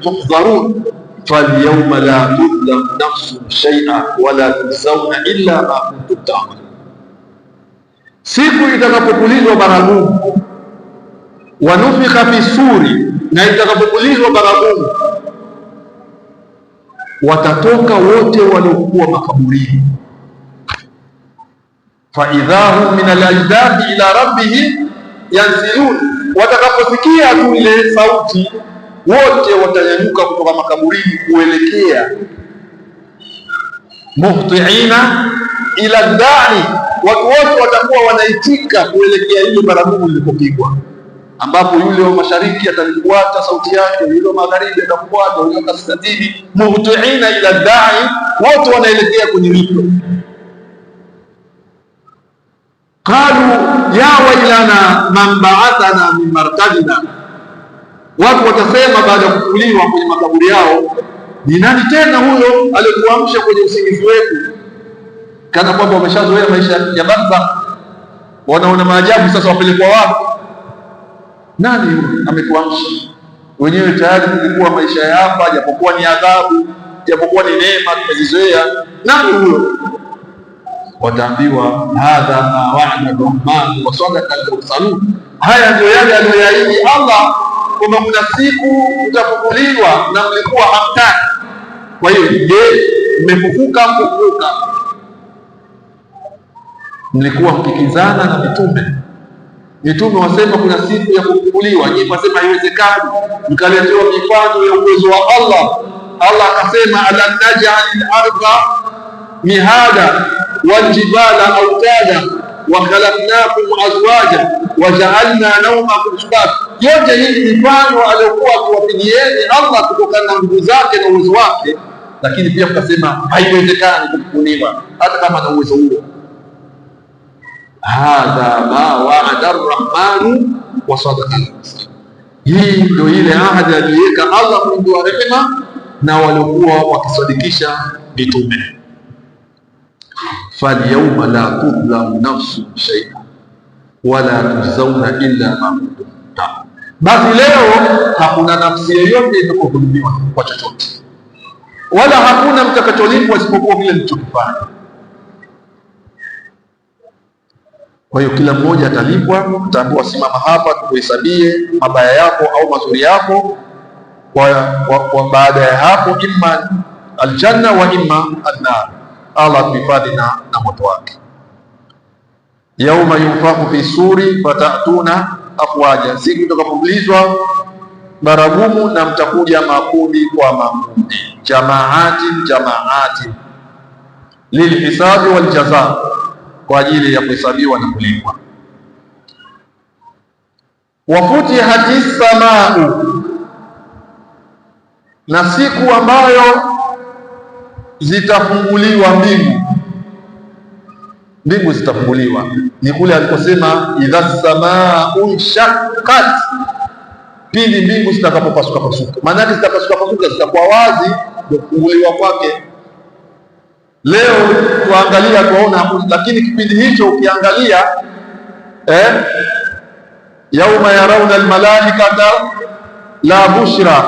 muhdharun falyawma la tudlam nafsun shay'an wala tujzauna illa ma kuntum ta'malun. Siku itakapopulizwa baragumu, wanufikha fi suri, na itakapopulizwa baragumu, watatoka wote waliokuwa makaburini. Faidha hum min alajdadi ila rabbihim yansilun, watakaposikia tu ile sauti wote watanyanyuka kutoka makaburini kuelekea muhtiina ila dai. Watu wote watakuwa wanaitika kuelekea ile baragumu ilipopigwa, ambapo yule wa mashariki atalifuata sauti yake, yule wa magharibi atafuata, yule wa kaskazini. Muhtiina ila dai, wote wanaelekea kwenye hilo. Qalu ya wailana man ba'athana min markadina, watu watasema baada ya kufufuliwa kwenye makaburi yao, ni nani tena huyo aliyetuamsha kwenye usingizi wetu? Kana kwamba wameshazoea maisha ya barza, wanaona maajabu. Sasa wapelekwa wapi? Nani huyo ametuamsha? Wenyewe tayari tulikuwa maisha ya hapa, japokuwa ni adhabu, japokuwa ni neema tumezizoea. Nani huyo? Wataambiwa hadha ma wa'ada arrahman wa sadaqa almursalun, haya ndio yale aliyoyaahidi Allah kwamba kuna siku mtafufuliwa na mlikuwa hamtaki. Kwa hiyo je, mmefufuka? Mfufuka. Mlikuwa mkikizana na mitume wasema kuna siku ya kufufuliwa, nyinyi wasema haiwezekani, mkaletewa mifano ya uwezo wa Allah. Allah akasema alam naj'alil ardha mihada waljibala autada wa khalaqnakum azwaja wa ja'alna nawmakum subata. Yote hii mifano aliyokuwa akiwapigieni Allah kutokana na nguvu zake na uwezo wake, lakini pia mkasema haiwezekani kufufuliwa hata kama na uwezo huo. Hadha ma wa'ada arrahmanu wa sadaqa al-mursalun, hii ndio ile ahadi aliweka Allah mwingi wa rehema na waliokuwa wakisadikisha mitume. Falyawma la tudlamu nafsun shay'an wala tujzauna illa ma kuntum ta'malun, basi leo hakuna nafsi yoyote itakayodhulumiwa kwa chochote, wala hakuna mtakacholipwa isipokuwa vile mlichokifanya. Kwa hiyo kila mmoja atalipwa, utaambiwa simama hapa tukuhesabie mabaya yako au mazuri yako, kwa baada ya hapo imma aljanna wa imma annar. Allah tuhifadhi na moto wake. Yauma yunfakhu fi suri fatatuna afwaja, siku itakapopulizwa baragumu na mtakuja makundi kwa makundi, jamaati lilhisabi waljaza, kwa ajili ya kuhesabiwa na kulipwa. Wafutihati samau, na siku ambayo zitafunguliwa mbingu zitafunguliwa ni kule aliposema idha samau shaqqat, pindi mbingu zitakapopasuka pasuka. Maana yake zitapasuka pasuka, zitakuwa wazi ndio kufunguliwa kwake. Leo tuangalia tuona, lakini kipindi hicho ukiangalia yauma yarauna almalaikata la bushra,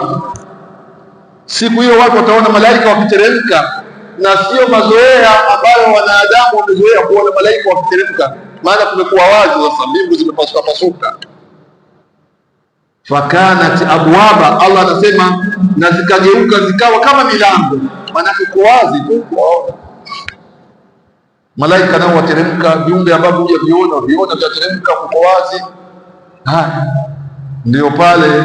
siku hiyo watu wataona malaika wakiteremka, na sio mazoea ambayo wanadamu wamezoea kuona malaika wakiteremka, maana kumekuwa wazi sasa, mbingu zimepasuka pasuka. Fakanat abwaba, Allah anasema na zikageuka zikawa kama milango, maana kuko wazi tu kuona malaika nao wateremka, viumbe ambavyo hujaviona vyateremka, kuko wazi. Ndio pale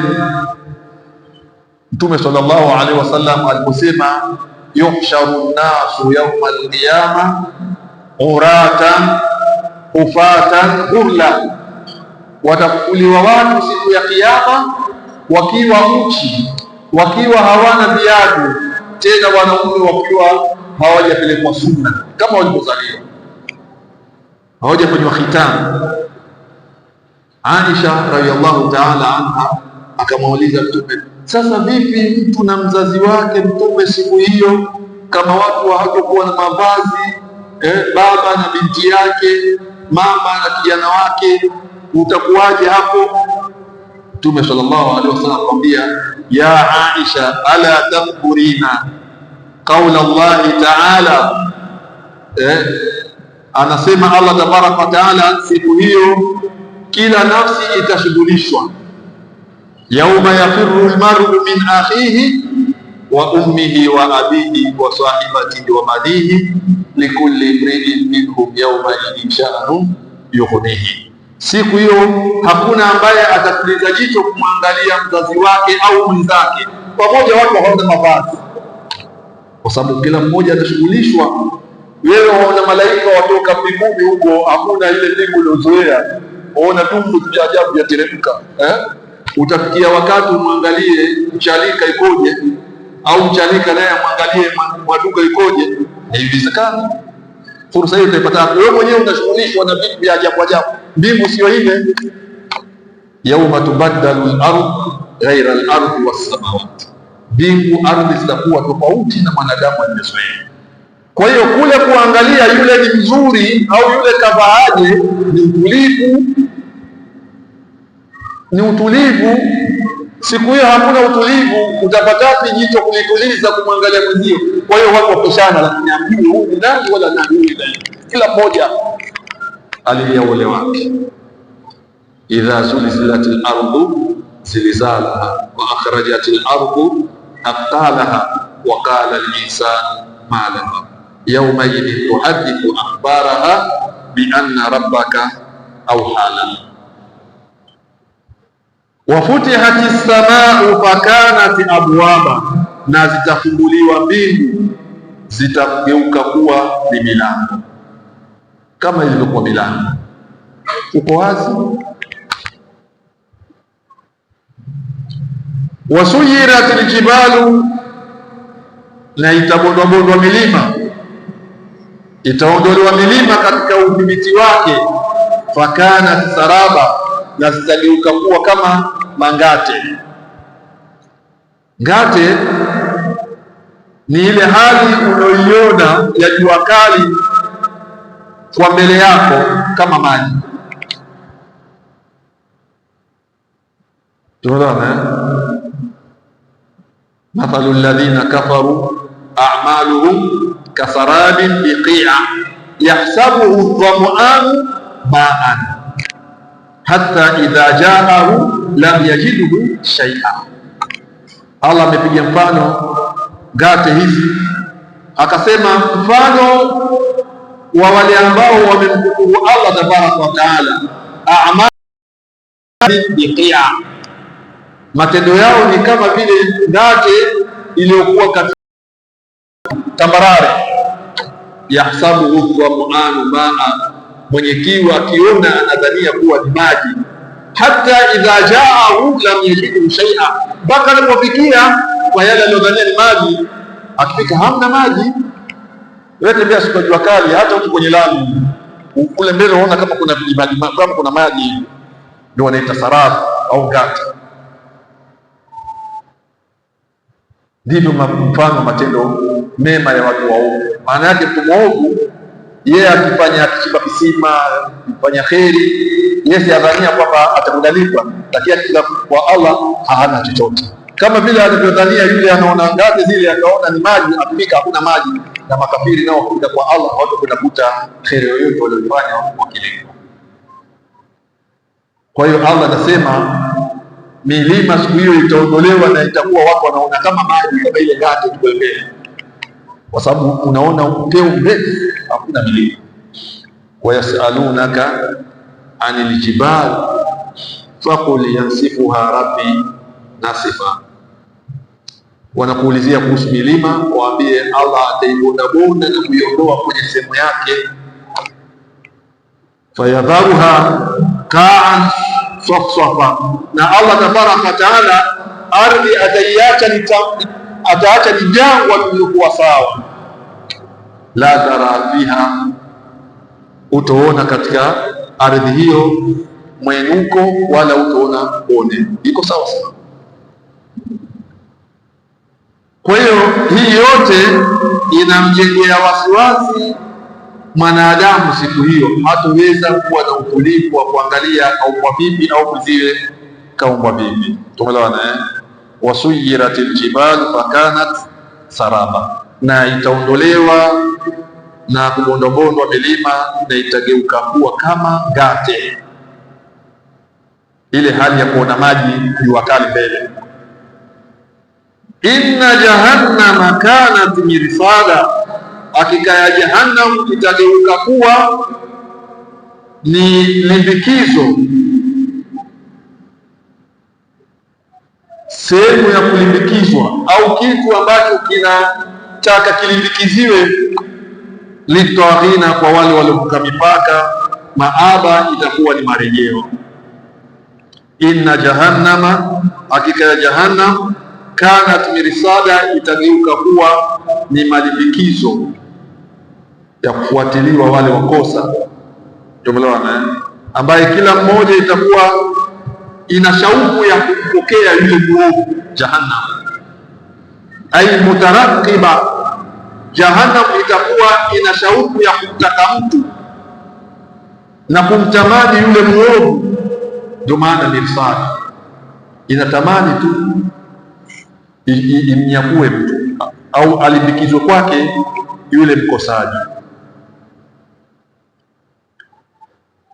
Mtume sallallahu alaihi wasallam aliposema yuhsharu nnasu yauma alqiyama uratan ufatan ghurla, watafufuliwa watu siku ya Kiyama wakiwa uchi, wakiwa hawana viatu tena, wanaume wakiwa hawajapelekwa sunna kama walivyozaliwa, hawajafanywa khitamu. Aisha radhiallahu ta'ala anha akamuuliza Mtume, sasa vipi mtu na mzazi wake Mtume siku hiyo, kama watu hawakuwa na mavazi, baba na binti yake, mama na kijana wake, utakuwaje hapo? Mtume sallallahu alaihi wasallam akamwambia, ya Aisha, ala tadhkurina qaula Allahi ta'ala, anasema Allah tabaraka wa taala, siku hiyo kila nafsi itashughulishwa. Yauma yafiru almar'u min akhihi wa ummihi wa abihi wa sahibatihi wa banihi likulli imri'in minhum yawma idhin sha'nu yughnihi. Siku hiyo hakuna ambaye atatuliza jicho kumwangalia mzazi wake au mwenzake, pamoja watu hawana mavazi, kwa sababu kila mmoja atashughulishwa. Wewe waona malaika watoka mbinguni huko, hakuna ile mbingu uliozoea, waona tumbo za ajabu yateremka. Utafikia wakati umwangalie mchalika ikoje, au mchalika naye amwangalie mwaduka ikoje? Haiwezekani. Fursa hiyo utaipata wewe mwenyewe, unashughulishwa na vitu vya ajabu ajabu. Mbingu sio ile. Yauma tubaddalu al-ardh ghayra al-ardh was-samawati, mbingu ardhi zitakuwa tofauti na mwanadamu aliyezoea. Kwa hiyo kule kuangalia yule ni mzuri au yule kavaaje, ni utulivu. Siku hiyo hakuna utulivu, utapatapi jicho kulituliza kumwangalia mwenzio? Kwa hiyo watu wapishana, lakini amjui huyu ni nani wala nani, kila mmoja alilia ule wake. Idha zulzilatil ardu zilzalaha wa akhrajatil ardu athqalaha wa qala al-insanu ma laha yawma idhin tuhaddithu akhbaraha bi anna rabbaka awha laha. Wafutihati samau fakanat abwaba, na zitafunguliwa mbingu zitageuka kuwa ni milango, kama ilivyokuwa milango uko wazi. Wasuyirat aljibalu, na itabondwabondwa milima, itaondolewa milima katika udhibiti wake. Fakanat saraba, na zitageuka kuwa kama mangate. Ngate ni ile hali unaoiona ya jua kali kwa mbele yako kama maji. Tunaona mathalu alladhina kafaru a'maluhum kasarabin biqi'a yahsabuhu dhama'anu ma'an hatta idha ja'ahu lam yajidhu shay'an. Allah amepiga mfano ngate hizi, akasema mfano wa wale ambao wamemkufuru Allah tabaraka wa taala. biqia, matendo yao ni kama vile ngate iliyokuwa katika tambarare. Yahsabuhu dhamanu maa, mwenye kiu akiona anadhania kuwa ni maji. Hata idha jaahu lam yajidhu shay'a, mpaka alipofikia kwa yale aliyodhania ni maji, akifika hamna maji. Wewe tembea siku ya jua kali, hata huko kwenye lami kule mbele unaona kama kuna maji, kama kuna maji, ndio wanaita sarafu au ngati. Ndivyo mfano matendo mema ya watu waovu. Maana yake mtu mwovu yeye akifanya, akichimba kisima, akifanya kheri, yeye adhania kwamba atakudalipa, lakini akifika kwa Allah hana chochote. Kama vile alivyodhania yule anaona ngazi zile akaona ni maji, akifika hakuna maji. Na makafiri nao kuja kwa Allah watu kutafuta kheri yoyote waliyofanya wakilipwa. Kwa hiyo Allah anasema milima siku hiyo itaondolewa na itakuwa watu wanaona kama maji, kama ile ngati tukwembele, kwa sababu unaona upeo mrefu, hakuna milima. Wayasalunaka anil jibal faqul yansifuha rabbi nasifa, wanakuulizia kuhusu milima, waambie Allah ataibondabonda na kuiondoa kwenye sehemu yake. Fayadharuha kaan safsafa, na Allah tabaraka wa taala ardhi ataacha ni jangwa lililokuwa sawa. La tara fiha, utaona katika ardhi hiyo mwenuko wala utaona pone, iko sawa sawa. Kwa hiyo hii yote inamjengea wasiwasi mwanadamu siku hiyo, hataweza kuwa na utulivu wa kuangalia kaumbwa vipi au kuziwe kaumbwa vipi. Tumeelewana eh? Wasuyiratil jibalu fakanat saraba, na itaondolewa na kubondobondwa milima na itageuka kuwa kama ngate, ile hali ya kuona maji jua kali mbele. Inna jahannama kanat mirsada, hakika ya jahannam itageuka kuwa ni limbikizo, sehemu ya kulimbikizwa au kitu ambacho kinataka kilimbikiziwe. Litaghina, kwa wale waliovuka mipaka. Maaba itakuwa ni marejeo. Inna jahannama, hakika ya jahannam, kanat mirsada, itageuka kuwa ni malimbikizo ya kufuatiliwa wale wakosa. Tumeelewana, ambaye kila mmoja itakuwa ina shauku ya kupokea yule muovu. Jahannam ai mutarakiba, jahannam itakuwa ina shauku ya kumtaka mtu na kumtamani yule muovu. Ndio maana mirsad inatamani tu imnyakue mtu au alimbikizwe kwake yule mkosaji.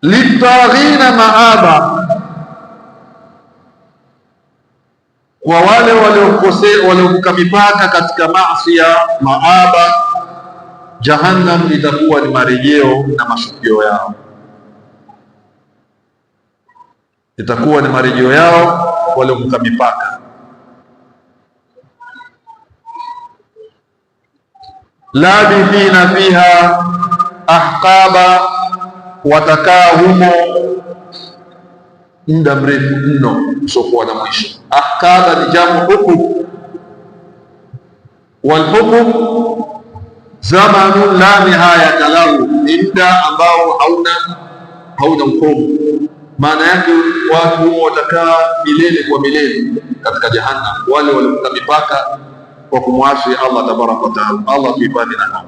Litaghina maaba, kwa wale waliovuka mipaka katika maasi ya maaba, jahannam itakuwa ni marejeo na mashukio yao, itakuwa ni marejeo yao waliovuka mipaka. Labithina fiha ahqaba, watakaa humo muda mrefu mno usiokuwa na mwisho. Ahqaba ni jamu hukm, wal hukm zamanu la nihayata lahu, ni muda ambao hauna ukomo. Maana yake watu humo watakaa milele kwa milele katika jahannam, wale waliovuka mipaka kwa kumwasi Allah tabaraka wa taala. Allah tuipane na hao.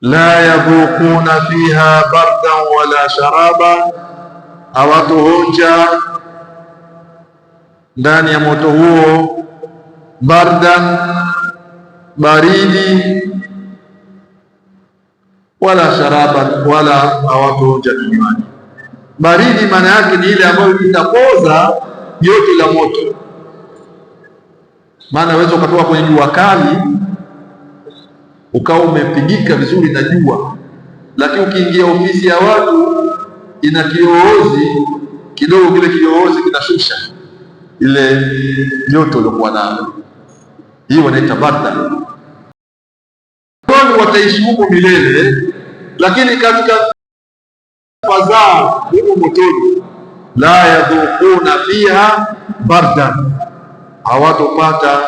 La yadhuquna fiha bardan wala sharaba, hawatoonja ndani ya moto huo bardan, baridi, wala sharaban, wala hawatoonja kinywaji. Baridi maana yake ni ile ambayo itapoza joto la moto. Maana unaweza ukatoka kwenye jua kali ukawa umepigika vizuri na jua, lakini ukiingia ofisi ya watu ina kiyoyozi kidogo, kile kiyoyozi kinashusha ile joto uliokuwa nayo. Hii wanaita barda. Wataishi huko milele, lakini katika fadhaa huko motoni, la yadhuquna fiha bardan, hawatopata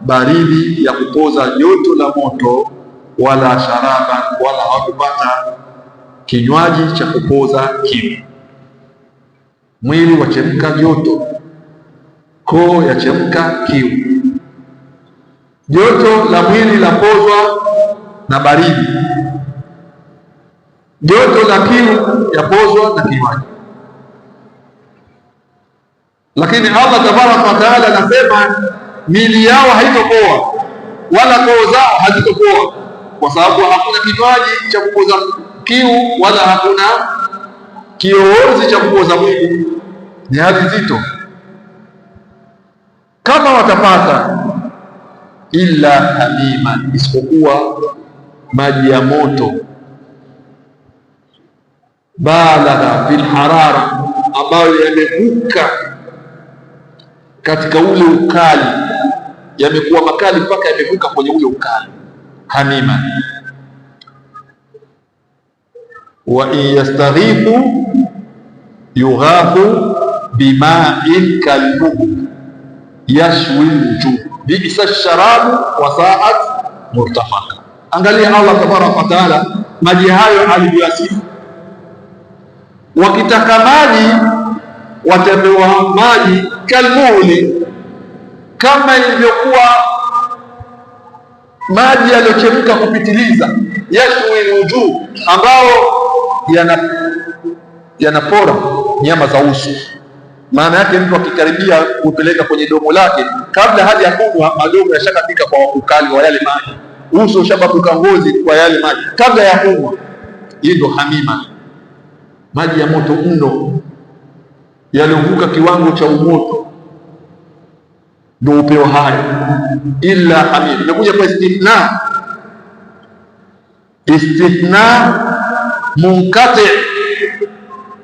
baridi ya kupoza joto la moto, wala sharaban, wala hawatopata kinywaji cha kupoza kiu. Mwili wachemka joto, koo yachemka kiu. Joto la mwili lapozwa na baridi, joto la kiu yapozwa na kinywaji. Lakini Allah tabaraka wa taala anasema miili yao haitopoa wala koo zao hazitopoa, kwa sababu hakuna kinywaji cha kupoza kiu wala hakuna kiyoyozi cha kupoza mwili. Ni hali nzito. Kama watapata illa hamiman, isipokuwa maji ya moto, balagha fil harara, ambayo yamevuka katika ule ukali, yamekuwa makali mpaka yamevuka kwenye ule ukali. Hamiman. Wa in yastaghithu yughathu bima'in kalmuhl yashwi wujuh bi'sa sharabu wa sa'at murtafaka. Angalia Allah tabaraka wa taala maji hayo alivyoasifu. Wakitaka maji watapewa maji kalmuhli, kama ilivyokuwa maji yaliyochemka kupitiliza, yashwi wujuh, ambao yanapora nyama za uso. Maana yake mtu akikaribia kupeleka kwenye domo lake, kabla haja ya kunywa, madomo yashakatika kwa ukali wa yale maji, uso ushababuka ngozi kwa yale maji kabla ya kunywa. Hii ndo hamima, maji ya moto mno yaliovuka kiwango cha umoto, ndo upeo hayo. Illa hamim imekuja kwa istithna, istithna munkati,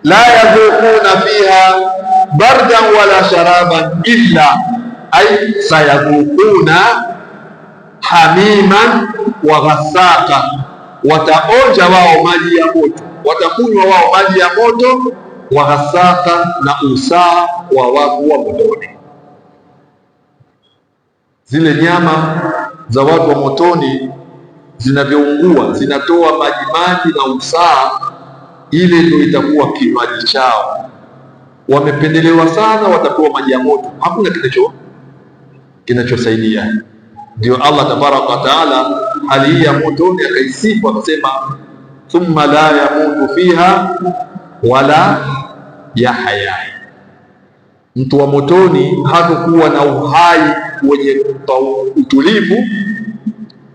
la yadhuquna fiha bardan wala sharaban illa ay sayadhuquna hamiman wa ghassaka, wataonja wao maji ya moto, watakunywa wao maji ya moto, wa ghassaka, na usaa wa watu wa motoni. Zile nyama za watu wa motoni zinavyoungua zinatoa maji na usaa, ile ndio itakuwa kinywaji chao. Wamependelewa sana, watapewa maji ya moto, hakuna kinachosaidia. Ndio Allah tabaraka wa taala hali hii ya motoni akaisifu akasema, thumma la yamutu fiha wala yahya. Mtu wa motoni hatakuwa na uhai wenye utulivu,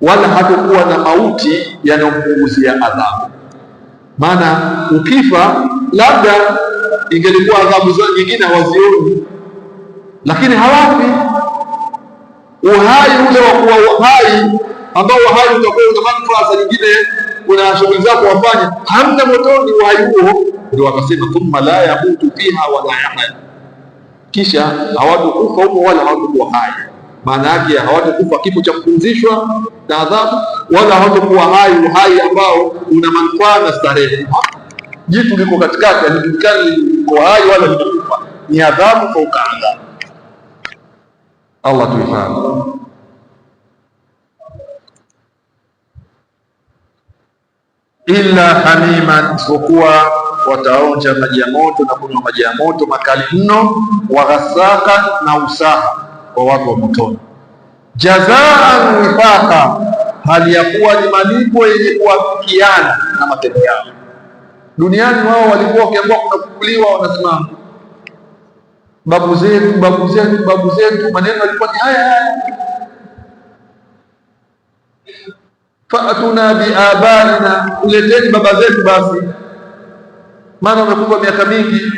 wala hatakuwa na mauti yanayompunguzia adhabu. Maana ukifa labda ingelikuwa adhabu nyingine hawazioni, lakini hawafi. Uhai ule wa kuwa uhai, ambao uhai utakuwa una manufaa nyingine, kuna shughuli zako wafanya, hamna motoni uhai huo. Ndio wakasema thumma la yamutu fiha wala yahya, kisha hawatakufa huko wala hawatakuwa hai. Maana yake hawatakufa kifo cha kupumzishwa na adhabu, wala hawatakuwa hai uhai ambao una manufaa na starehe. Jitu liko katikati, halijulikani liko hai wala limekufa, ni adhabu fauka adhabu. Allah tuifahamu. Illa hamiman, isipokuwa wataonja maji ya moto na kunywa maji ya moto makali mno, wa ghassaka, na usaha kwa watu wa motoni. Jazaan wifaqa, hali ya kuwa ni malipo yenye kuafikiana na matendo yao. Duniani wao walikuwa wakiambiwa kunafufuliwa, wanasema babu zetu, maneno yalikuwa ni haya, faatuna biabaina, uleteni baba zetu basi, maana wamekufa miaka mingi,